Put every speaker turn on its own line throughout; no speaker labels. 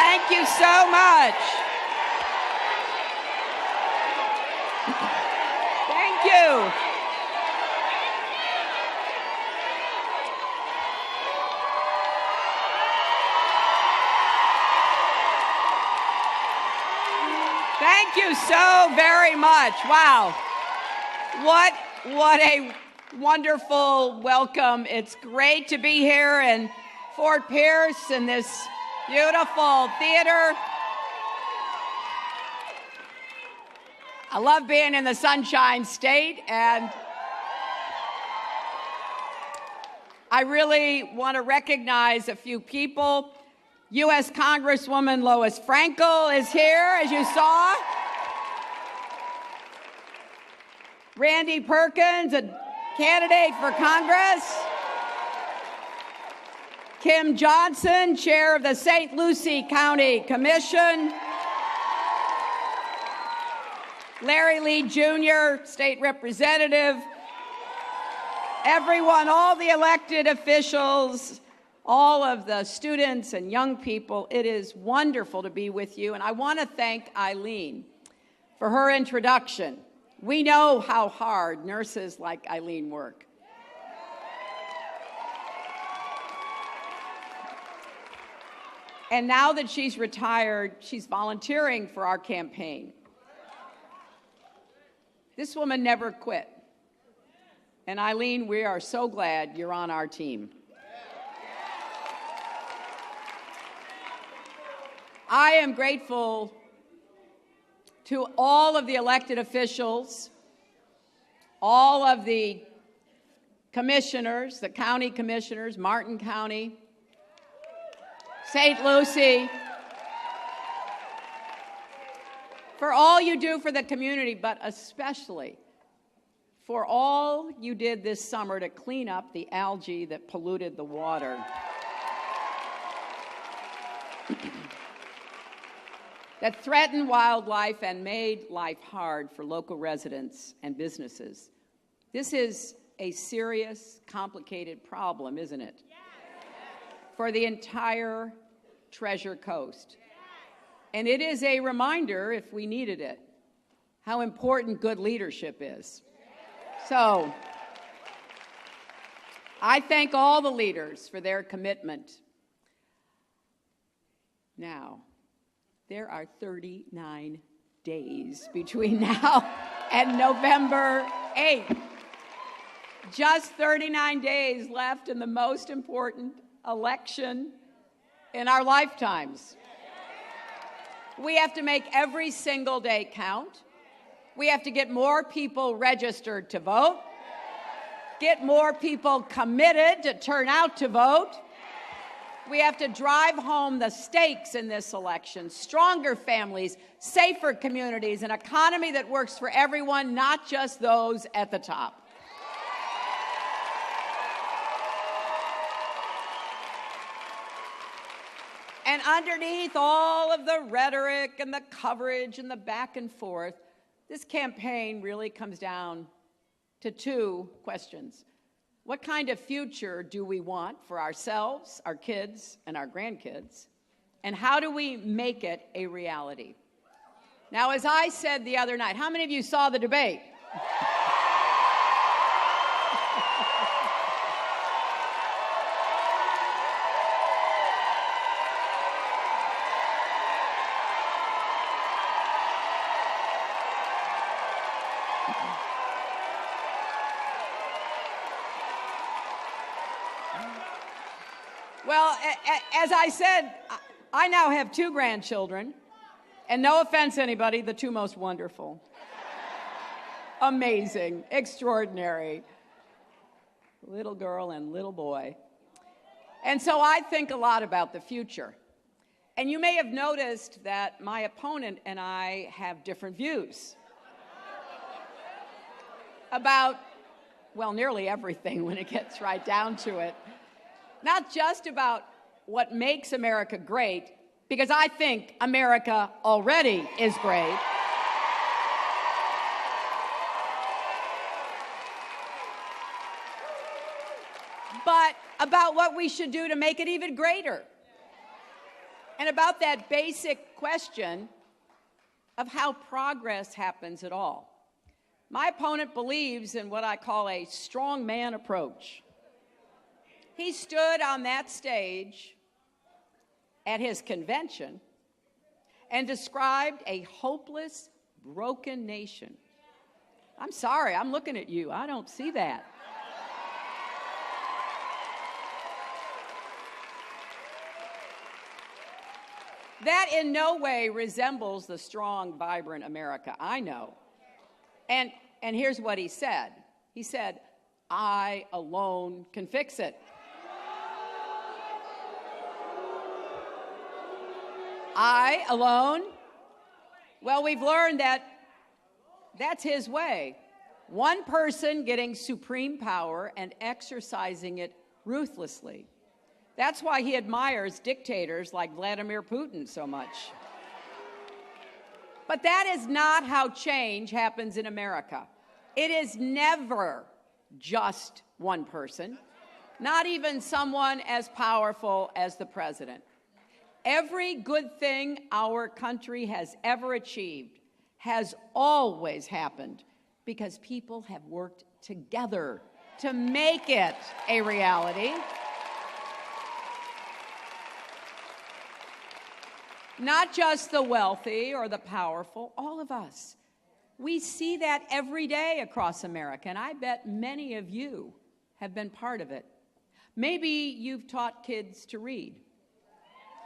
Thank you so much. Thank you. Thank you so very much. Wow. What a wonderful welcome. It's great to be here in Fort Pierce in this beautiful theater. I love being in the Sunshine State, and I really want to recognize a few people. U.S. Congresswoman Lois Frankel is here, as you saw. Randy Perkins, a candidate for Congress. Kim Johnson, chair of the St. Lucie County Commission. Larry Lee Jr., state representative. Everyone, all the elected officials, all of the students and young people, it is wonderful to be with you. And I want to thank Eileen for her introduction. We know how hard nurses like Eileen work. And now that she's retired, she's volunteering for our campaign. This woman never quit. And Eileen, we are so glad you're on our team. I am grateful to all of the elected officials, all of the commissioners, the county commissioners, Martin County, St. Lucie, for all you do for the community, but especially for all you did this summer to clean up the algae that polluted the water. That threatened wildlife and made life hard for local residents and businesses. This is a serious, complicated problem, isn't it? Yes. For the entire Treasure Coast. Yes. And it is a reminder, if we needed it, how important good leadership is. Yes. So, I thank all the leaders for their commitment. Now, there are 39 days between now and November 8th. Just 39 days left in the most important election in our lifetimes. We have to make every single day count. We have to get more people registered to vote, get more people committed to turn out to vote. We have to drive home the stakes in this election: stronger families, safer communities, an economy that works for everyone, not just those at the top. And underneath all of the rhetoric and the coverage and the back and forth, this campaign really comes down to two questions. What kind of future do we want for ourselves, our kids, and our grandkids? And how do we make it a reality? Now, as I said the other night, how many of you saw the debate? Well, as I said, I now have 2 grandchildren, and no offense anybody, the 2 most wonderful, amazing, extraordinary, little girl and little boy. And so I think a lot about the future. And you may have noticed that my opponent and I have different views about, well, nearly everything when it gets right down to it. Not just about what makes America great, because I think America already is great. But about what we should do to make it even greater. and about that basic question of how progress happens at all. My opponent believes in what I call a strong man approach. He stood on that stage at his convention and described a hopeless, broken nation. I'm sorry, I'm looking at you. I don't see that. That in no way resembles the strong, vibrant America I know. And here's what he said. He said, "I alone can fix it." I alone? Well, we've learned that that's his way. One person getting supreme power and exercising it ruthlessly. That's why he admires dictators like Vladimir Putin so much. But that is not how change happens in America. It is never just one person, not even someone as powerful as the president. Every good thing our country has ever achieved has always happened because people have worked together to make it a reality. Not just the wealthy or the powerful, all of us. We see that every day across America, and I bet many of you have been part of it. Maybe you've taught kids to read,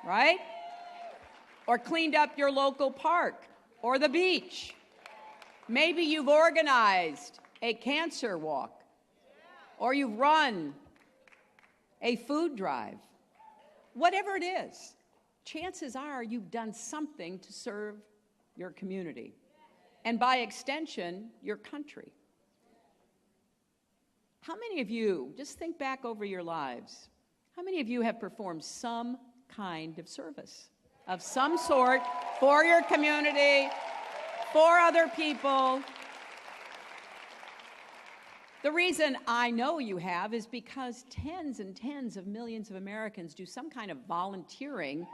right? Or cleaned up your local park or the beach. Maybe you've organized a cancer walk, or you've run a food drive. Whatever it is, chances are you've done something to serve your community, and by extension, your country. How many of you, just think back over your lives, how many of you have performed some kind of service of some sort for your community, for other people? The reason I know you have is because tens and tens of millions of Americans do some kind of volunteering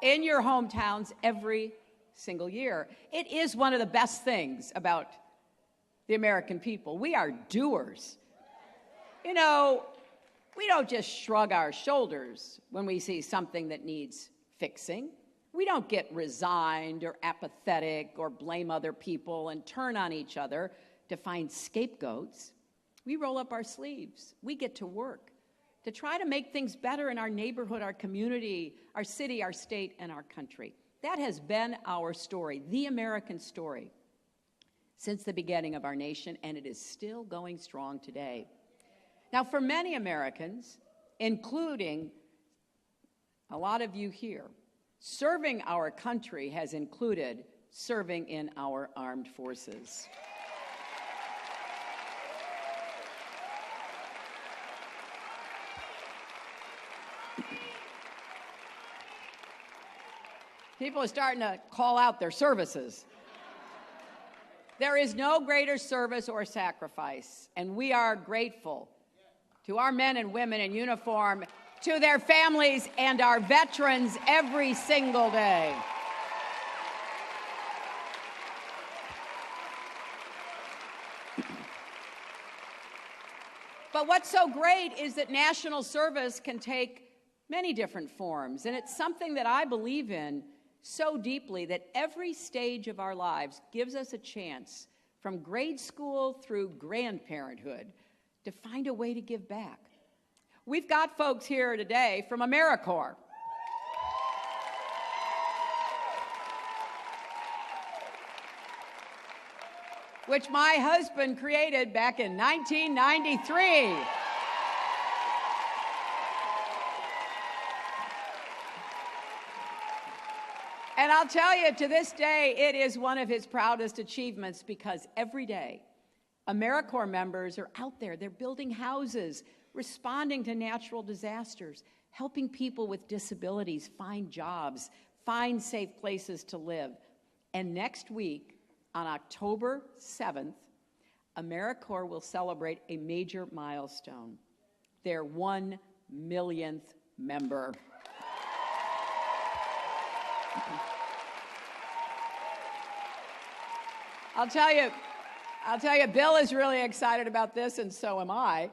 in your hometowns every single year. It is one of the best things about the American people. We are doers. You know, we don't just shrug our shoulders when we see something that needs fixing. We don't get resigned or apathetic or blame other people and turn on each other to find scapegoats. We roll up our sleeves. We get to work to try to make things better in our neighborhood, our community, our city, our state, and our country. That has been our story, the American story, since the beginning of our nation, and it is still going strong today. Now, for many Americans, including a lot of you here, serving our country has included serving in our armed forces. People are starting to call out their services. There is no greater service or sacrifice, and we are grateful to our men and women in uniform, to their families, and our veterans every single day. But what's so great is that national service can take many different forms, and it's something that I believe in so deeply that every stage of our lives gives us a chance, from grade school through grandparenthood, to find a way to give back. We've got folks here today from AmeriCorps. Which my husband created back in 1993. And I'll tell you, to this day, it is one of his proudest achievements, because every day, AmeriCorps members are out there. They're building houses, responding to natural disasters, helping people with disabilities find jobs, find safe places to live. And next week, on October 7th, AmeriCorps will celebrate a major milestone, their 1 millionth member. I'll tell you, Bill is really excited about this, and so am I.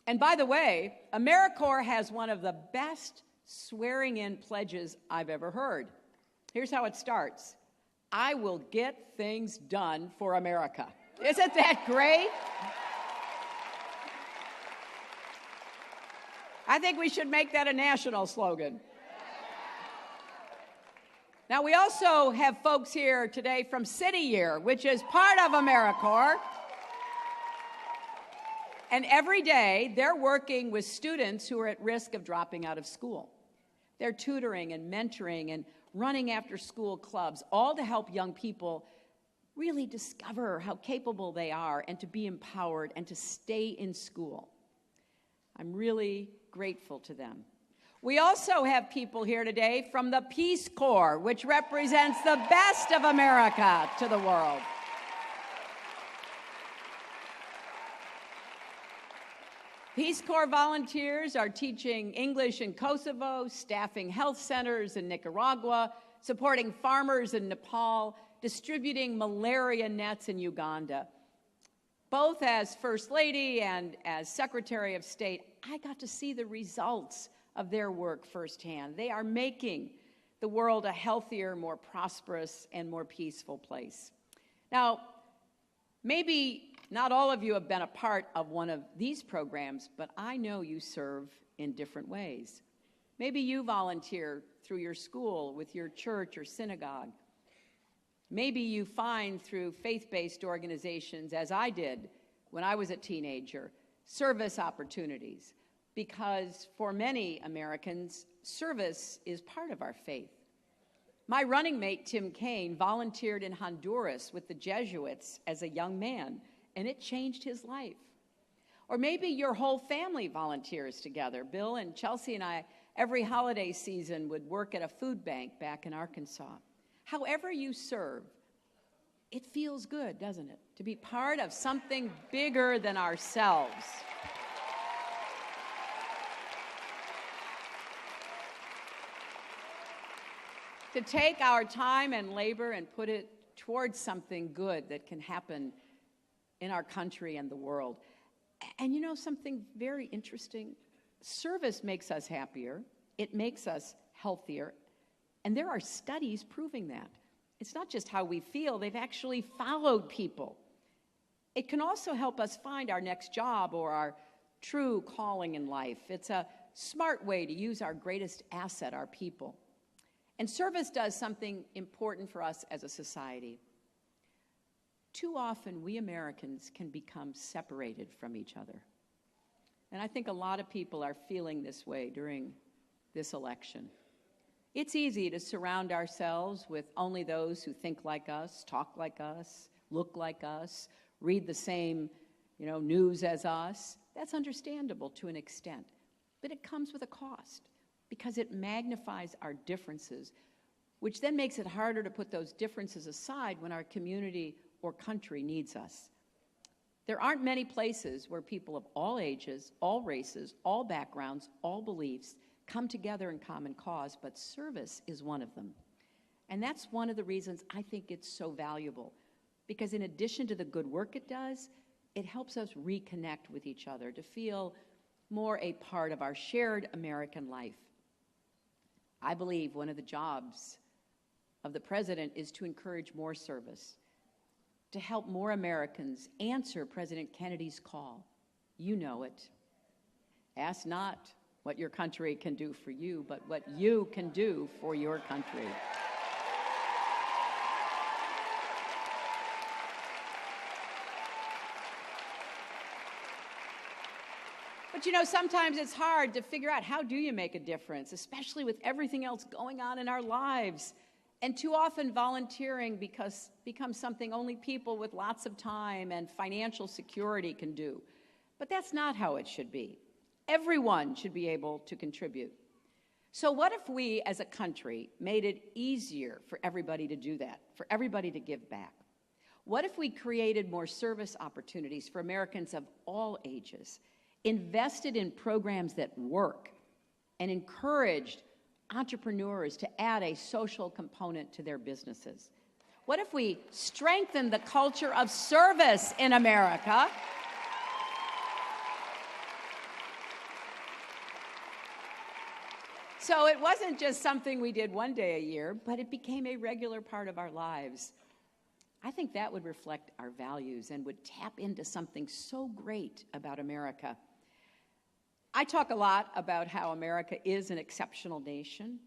And by the way, AmeriCorps has one of the best swearing-in pledges I've ever heard. Here's how it starts. I will get things done for America. Isn't that great? I think we should make that a national slogan. Now, we also have folks here today from City Year, which is part of AmeriCorps. And every day, they're working with students who are at risk of dropping out of school. They're tutoring and mentoring and running after-school clubs, all to help young people really discover how capable they are and to be empowered and to stay in school. I'm really grateful to them. We also have people here today from the Peace Corps, which represents the best of America to the world. Peace Corps volunteers are teaching English in Kosovo, staffing health centers in Nicaragua, supporting farmers in Nepal, distributing malaria nets in Uganda. Both as First Lady and as Secretary of State, I got to see the results of their work firsthand. They are making the world a healthier, more prosperous, and more peaceful place. Now, maybe not all of you have been a part of one of these programs, but I know you serve in different ways. Maybe you volunteer through your school, with your church or synagogue. Maybe you find through faith-based organizations, as I did when I was a teenager, service opportunities. Because for many Americans, service is part of our faith. My running mate, Tim Kaine, volunteered in Honduras with the Jesuits as a young man, and it changed his life. Or maybe your whole family volunteers together. Bill and Chelsea and I, every holiday season, would work at a food bank back in Arkansas. However you serve, it feels good, doesn't it? To be part of something bigger than ourselves. To take our time and labor and put it towards something good that can happen in our country and the world. And you know something very interesting? Service makes us happier. It makes us healthier. And there are studies proving that. It's not just how we feel. They've actually followed people. It can also help us find our next job or our true calling in life. It's a smart way to use our greatest asset, our people. And service does something important for us as a society. Too often, we Americans can become separated from each other. And I think a lot of people are feeling this way during this election. It's easy to surround ourselves with only those who think like us, talk like us, look like us, read the same, news as us. That's understandable to an extent. But it comes with a cost, because it magnifies our differences, which then makes it harder to put those differences aside when our community or country needs us. There aren't many places where people of all ages, all races, all backgrounds, all beliefs come together in common cause, but service is one of them. And that's one of the reasons I think it's so valuable, because in addition to the good work it does, it helps us reconnect with each other, to feel more a part of our shared American life. I believe one of the jobs of the president is to encourage more service, to help more Americans answer President Kennedy's call. You know it. Ask not what your country can do for you, but what you can do for your country. But sometimes it's hard to figure out, how do you make a difference, especially with everything else going on in our lives? And too often volunteering becomes something only people with lots of time and financial security can do. But that's not how it should be. Everyone should be able to contribute. So what if we as a country made it easier for everybody to do that, for everybody to give back? What if we created more service opportunities for Americans of all ages, invested in programs that work, and encouraged entrepreneurs to add a social component to their businesses? What if we strengthen the culture of service in America? So it wasn't just something we did one day a year, but it became a regular part of our lives. I think that would reflect our values and would tap into something so great about America. I talk a lot about how America is an exceptional nation.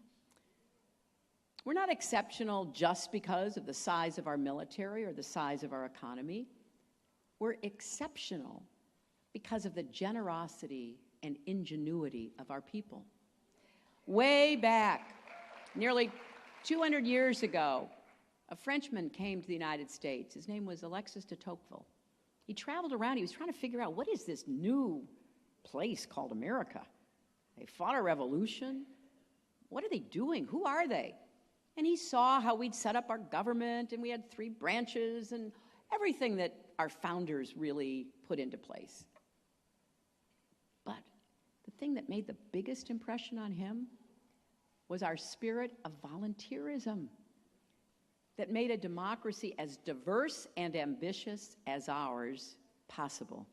We're not exceptional just because of the size of our military or the size of our economy. We're exceptional because of the generosity and ingenuity of our people. Way back, nearly 200 years ago, a Frenchman came to the United States. His name was Alexis de Tocqueville. He traveled around. He was trying to figure out, what is this new place called America? They fought a revolution. What are they doing? Who are they? And he saw how we'd set up our government, and we had 3 branches, and everything that our founders really put into place. But the thing that made the biggest impression on him was our spirit of volunteerism that made a democracy as diverse and ambitious as ours possible.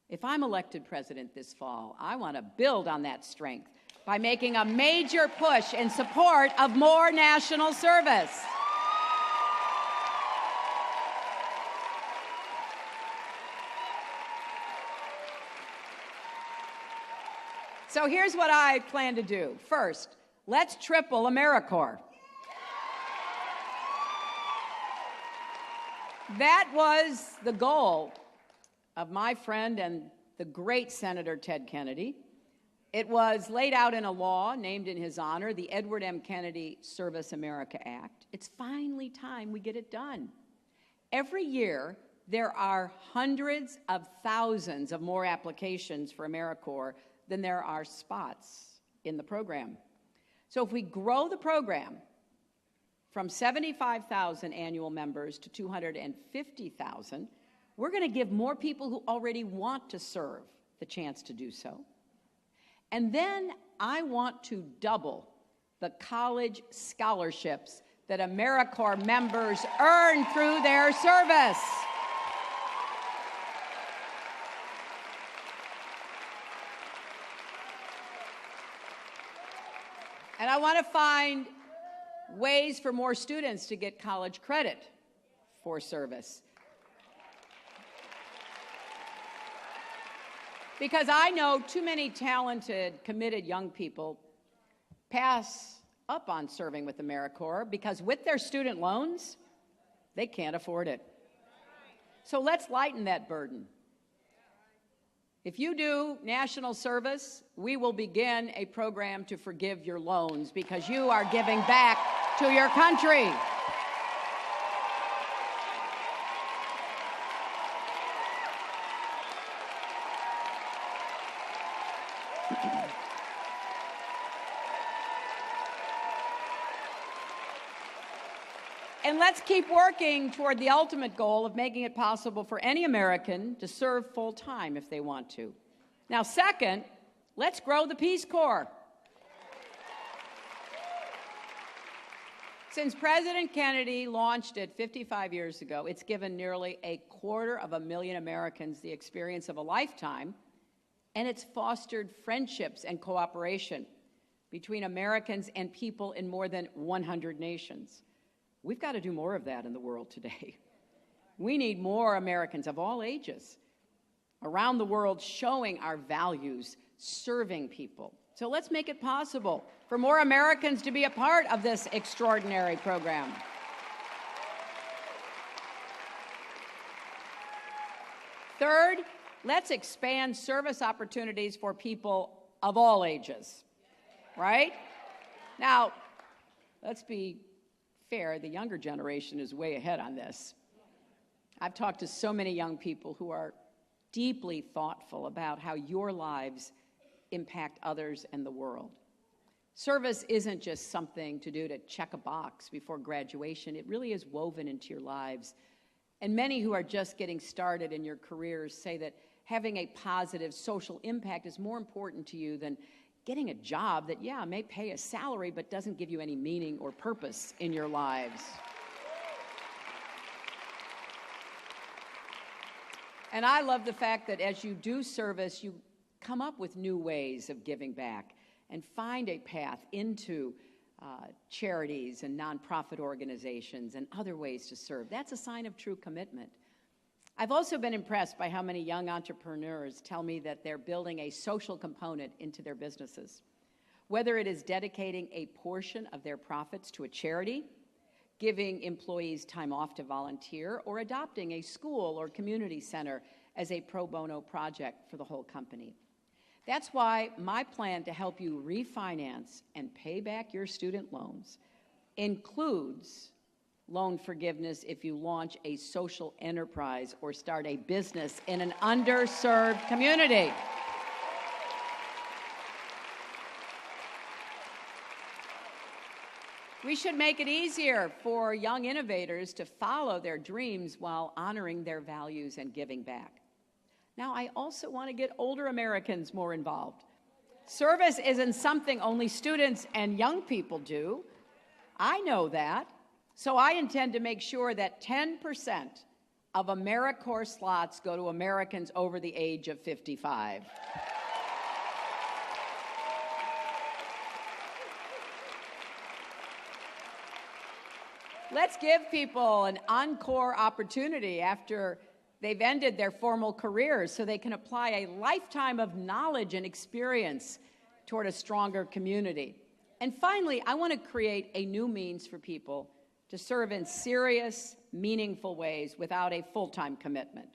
If I'm elected president this fall, I want to build on that strength by making a major push in support of more national service. So here's what I plan to do. First, let's triple AmeriCorps. That was the goal of my friend and the great Senator Ted Kennedy. It was laid out in a law named in his honor, the Edward M. Kennedy Service America Act. It's finally time we get it done. Every year, there are hundreds of thousands of more applications for AmeriCorps than there are spots in the program. So if we grow the program from 75,000 annual members to 250,000, we're going to give more people who already want to serve the chance to do so. And then I want to double the college scholarships that AmeriCorps members earn through their service. And I want to find ways for more students to get college credit for service. Because I know too many talented, committed young people pass up on serving with AmeriCorps because with their student loans, they can't afford it. So let's lighten that burden. If you do national service, we will begin a program to forgive your loans because you are giving back to your country. And let's keep working toward the ultimate goal of making it possible for any American to serve full-time if they want to. Now, second, let's grow the Peace Corps. Since President Kennedy launched it 55 years ago, it's given nearly 250,000 Americans the experience of a lifetime, and it's fostered friendships and cooperation between Americans and people in more than 100 nations. We've got to do more of that in the world today. We need more Americans of all ages around the world showing our values, serving people. So let's make it possible for more Americans to be a part of this extraordinary program. Third, let's expand service opportunities for people of all ages, right? Now, let's be fair, the younger generation is way ahead on this. I've talked to so many young people who are deeply thoughtful about how your lives impact others and the world. Service isn't just something to do to check a box before graduation. It really is woven into your lives. And many who are just getting started in your careers say that having a positive social impact is more important to you than getting a job that, yeah, may pay a salary, but doesn't give you any meaning or purpose in your lives. And I love the fact that as you do service, you come up with new ways of giving back and find a path into charities and nonprofit organizations and other ways to serve. That's a sign of true commitment. I've also been impressed by how many young entrepreneurs tell me that they're building a social component into their businesses, whether it is dedicating a portion of their profits to a charity, giving employees time off to volunteer, or adopting a school or community center as a pro bono project for the whole company. That's why my plan to help you refinance and pay back your student loans includes loan forgiveness if you launch a social enterprise or start a business in an underserved community. We should make it easier for young innovators to follow their dreams while honoring their values and giving back. Now, I also want to get older Americans more involved. Service isn't something only students and young people do. I know that. So I intend to make sure that 10% of AmeriCorps slots go to Americans over the age of 55. Let's give people an encore opportunity after they've ended their formal careers so they can apply a lifetime of knowledge and experience toward a stronger community. And finally, I want to create a new means for people to serve in serious, meaningful ways without a full-time commitment.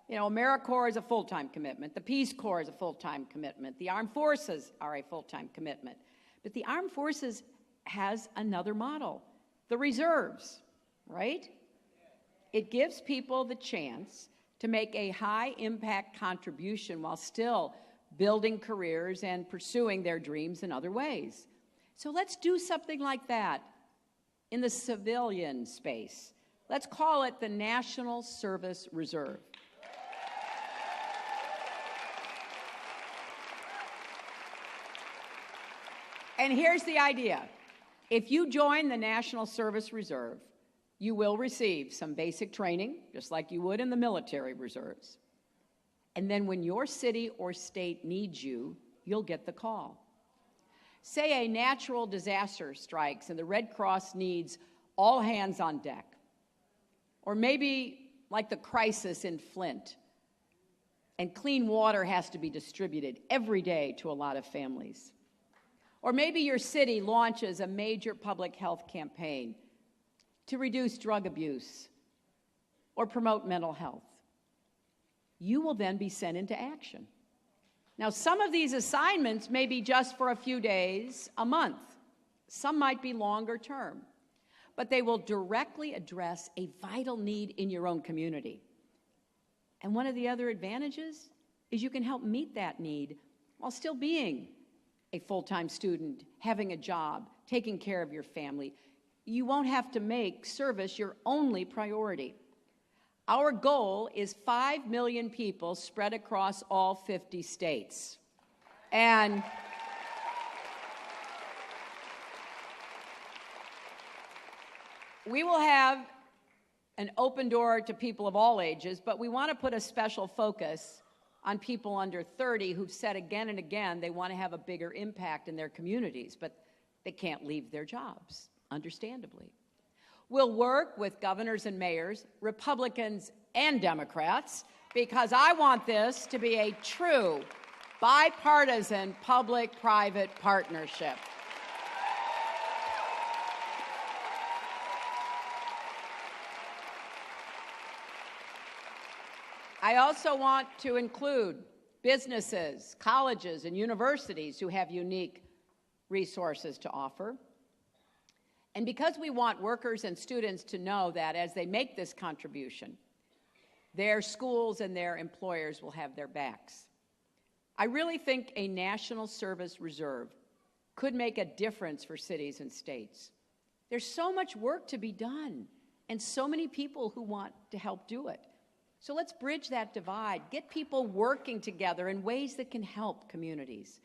You know, AmeriCorps is a full-time commitment. The Peace Corps is a full-time commitment. The Armed Forces are a full-time commitment. But the Armed Forces has another model, the reserves, right? It gives people the chance to make a high-impact contribution while still building careers and pursuing their dreams in other ways. So let's do something like that in the civilian space. Let's call it the National Service Reserve. And here's the idea. If you join the National Service Reserve, you will receive some basic training, just like you would in the military reserves. And then when your city or state needs you, you'll get the call. Say a natural disaster strikes and the Red Cross needs all hands on deck. Or maybe like the crisis in Flint, and clean water has to be distributed every day to a lot of families. Or maybe your city launches a major public health campaign to reduce drug abuse or promote mental health. You will then be sent into action. Now, some of these assignments may be just for a few days, a month. Some might be longer term, but they will directly address a vital need in your own community. And one of the other advantages is you can help meet that need while still being a full-time student, having a job, taking care of your family. You won't have to make service your only priority. Our goal is 5 million people spread across all 50 states. And we will have an open door to people of all ages, but we want to put a special focus on people under 30 who've said again and again they want to have a bigger impact in their communities, but they can't leave their jobs, understandably. We'll work with governors and mayors, Republicans and Democrats, because I want this to be a true bipartisan public-private partnership. I also want to include businesses, colleges, and universities who have unique resources to offer. And because we want workers and students to know that as they make this contribution, their schools and their employers will have their backs. I really think a National Service Reserve could make a difference for cities and states. There's so much work to be done and so many people who want to help do it. So let's bridge that divide, get people working together in ways that can help communities.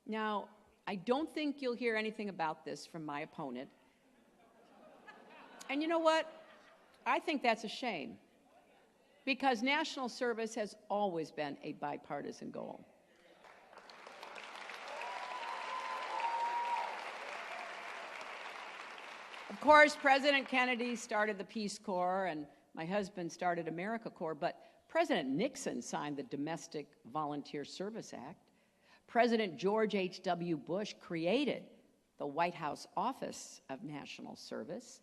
Now, I don't think you'll hear anything about this from my opponent. And you know what? I think that's a shame, because national service has always been a bipartisan goal. Of course, President Kennedy started the Peace Corps, and my husband started AmeriCorps, but President Nixon signed the Domestic Volunteer Service Act. President George H.W. Bush created the White House Office of National Service,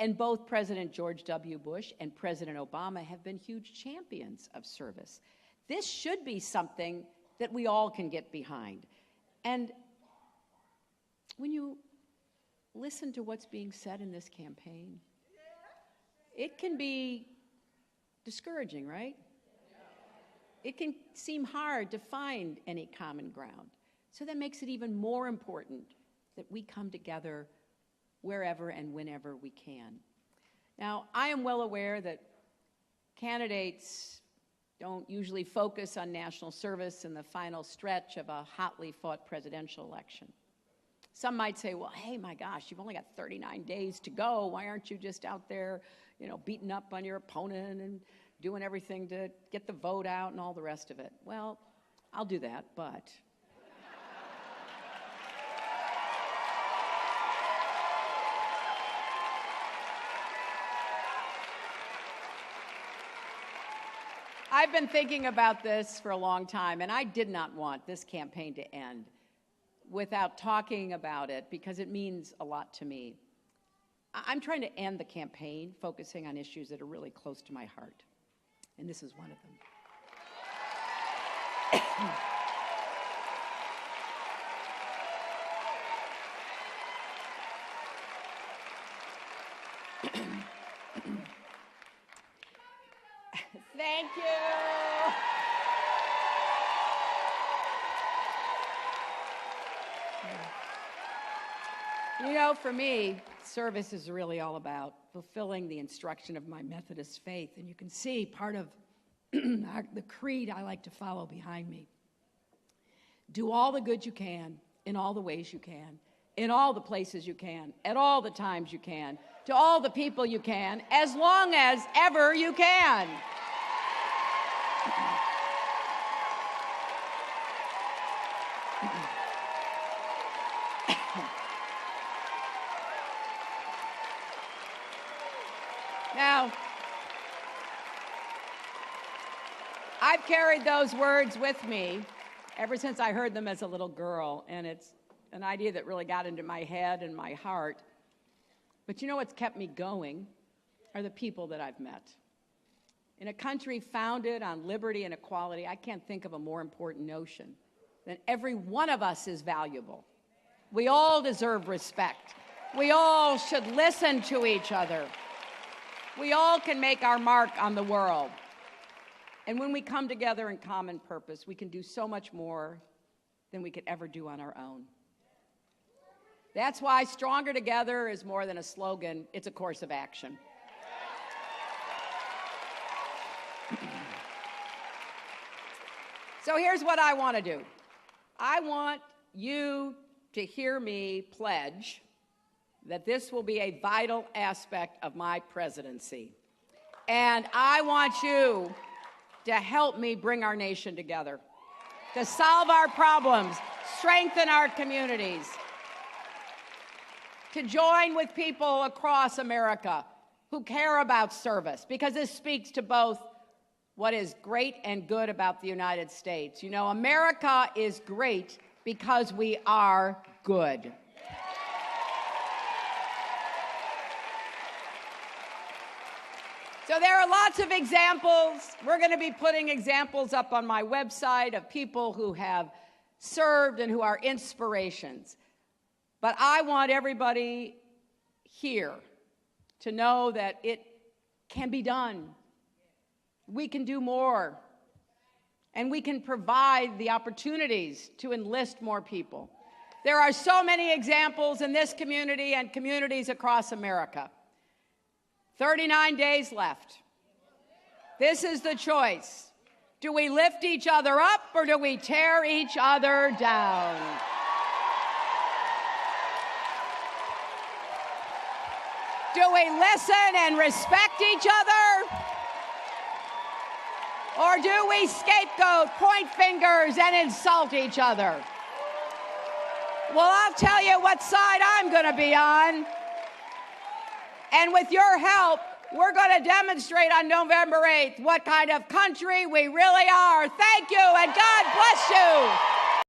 and both President George W. Bush and President Obama have been huge champions of service. This should be something that we all can get behind. And when you listen to what's being said in this campaign, it can be discouraging, right? It can seem hard to find any common ground. So that makes it even more important that we come together wherever and whenever we can. Now, I am well aware that candidates don't usually focus on national service in the final stretch of a hotly fought presidential election. Some might say, well, hey, my gosh, you've only got 39 days to go. Why aren't you just out there, beating up on your opponent and doing everything to get the vote out and all the rest of it? Well, I'll do that, but I've been thinking about this for a long time, and I did not want this campaign to end without talking about it, because it means a lot to me. I'm trying to end the campaign focusing on issues that are really close to my heart, and this is one of them. Thank you. For me, service is really all about fulfilling the instruction of my Methodist faith. And you can see part of the creed I like to follow behind me. Do all the good you can, in all the ways you can, in all the places you can, at all the times you can, to all the people you can, as long as ever you can. Now, I've carried those words with me ever since I heard them as a little girl, and it's an idea that really got into my head and my heart. But you know what's kept me going are the people that I've met. In a country founded on liberty and equality, I can't think of a more important notion than every one of us is valuable. We all deserve respect. We all should listen to each other. We all can make our mark on the world. And when we come together in common purpose, we can do so much more than we could ever do on our own. That's why Stronger Together is more than a slogan, it's a course of action. So here's what I want to do. I want you to hear me pledge that this will be a vital aspect of my presidency. And I want you to help me bring our nation together, to solve our problems, strengthen our communities, to join with people across America who care about service, because this speaks to both what is great and good about the United States. America is great because we are good. So there are lots of examples. We're going to be putting examples up on my website of people who have served and who are inspirations. But I want everybody here to know that it can be done. We can do more. And we can provide the opportunities to enlist more people. There are so many examples in this community and communities across America. 39 days left. This is the choice. Do we lift each other up or do we tear each other down? Do we listen and respect each other? Or do we scapegoat, point fingers, and insult each other? Well, I'll tell you what side I'm going to be on. And with your help, we're going to demonstrate on November 8th what kind of country we really are. Thank you, and God bless you.